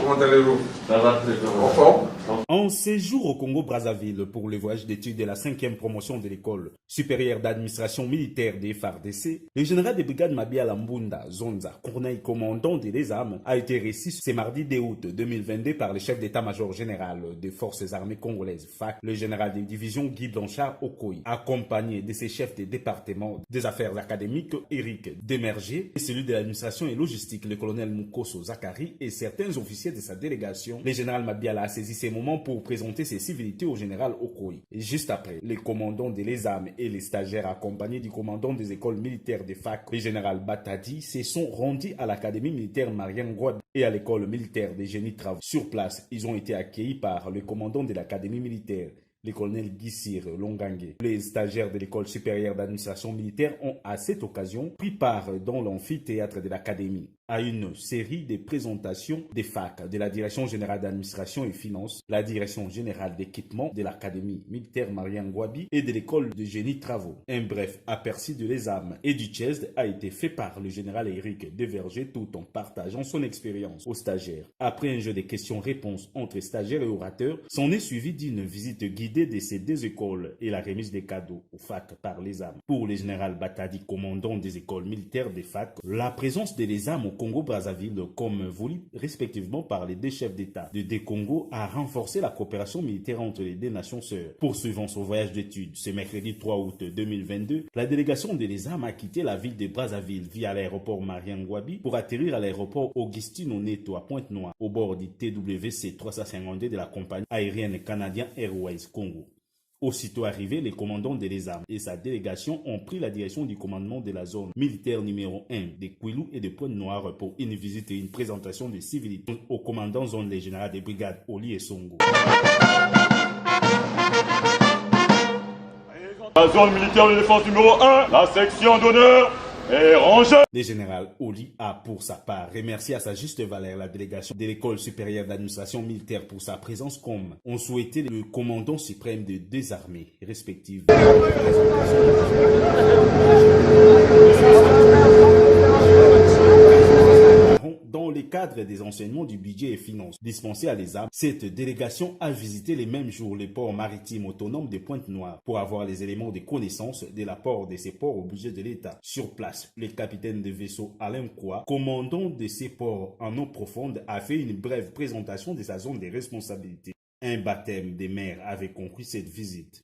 comment allez-vous? Ça va très bien. En forme? En séjour au Congo-Brazzaville pour le voyage d'études de la 5e promotion de l'école supérieure d'administration militaire des FARDC, le général de brigade Mabia Lambunda Zonza, corneille commandant des armes, a été reçu ce mardi 2 août 2022 par le chef d'état-major général des forces armées congolaises FAC, le général de division Guy Blanchard Okoye, accompagné de ses chefs de département des affaires académiques Éric Demerger et celui de l'administration et logistique, le colonel Mukoso Zakari et certains officiers de sa délégation. Le général Mabiala a saisi ces moments pour présenter ses civilités au général Okoye. Et juste après, les commandants des armes et les stagiaires accompagnés du commandant des écoles militaires de FAC, le général Batadi, se sont rendus à l'académie militaire Mariam Ngouabi et à l'école militaire des génies de travaux. Sur place, ils ont été accueillis par le commandant de l'académie militaire, le colonel Guissir Longangue. Les stagiaires de l'école supérieure d'administration militaire ont à cette occasion pris part dans l'amphithéâtre de l'académie à une série de présentations des FAC, de la Direction générale d'administration et finances, la Direction générale d'équipement de l'Académie militaire Mariam Ngouabi et de l'école de génie travaux. Un bref aperçu de les armes et du CHESD a été fait par le général Éric Deverger tout en partageant son expérience aux stagiaires. Après un jeu de questions-réponses entre stagiaires et orateurs, s'en est suivi d'une visite guidée de ces deux écoles et la remise des cadeaux aux FAC par les armes. Pour le général Batadi, commandant des écoles militaires des FAC, la présence de les armes au Congo-Brazzaville, comme voulu respectivement par les deux chefs d'État de deux Congo, a renforcé la coopération militaire entre les deux nations sœurs. Poursuivant son voyage d'études ce mercredi 3 août 2022, la délégation de les armes a quitté la ville de Brazzaville via l'aéroport Mariam Ngouabi pour atterrir à l'aéroport Augustine Oneto à Pointe-Noire au bord du TWC 352 de la compagnie aérienne canadienne Airways Congo. Aussitôt arrivés, les commandants de les armes et sa délégation ont pris la direction du commandement de la zone militaire numéro 1 de Kouilou et de Pointe-Noire pour une visite et une présentation des civilités au commandant zone les généraux des brigades Oli et Songo. La zone militaire de défense numéro 1, la section d'honneur est rangée. Le général Oli a pour sa part remercié à sa juste valeur la délégation de l'école supérieure d'administration militaire pour sa présence comme on souhaitait le commandant suprême de deux armées respectives. Dans le cadre des enseignements du budget et finances dispensés à les armes, cette délégation a visité les mêmes jours les ports maritimes autonomes de Pointe-Noire pour avoir les éléments de connaissance de l'apport de ces ports au budget de l'État. Sur place, le capitaine de vaisseau Alain Koua, commandant de ces ports en eau profonde, a fait une brève présentation de sa zone de responsabilité. Un baptême des mers avait conclu cette visite.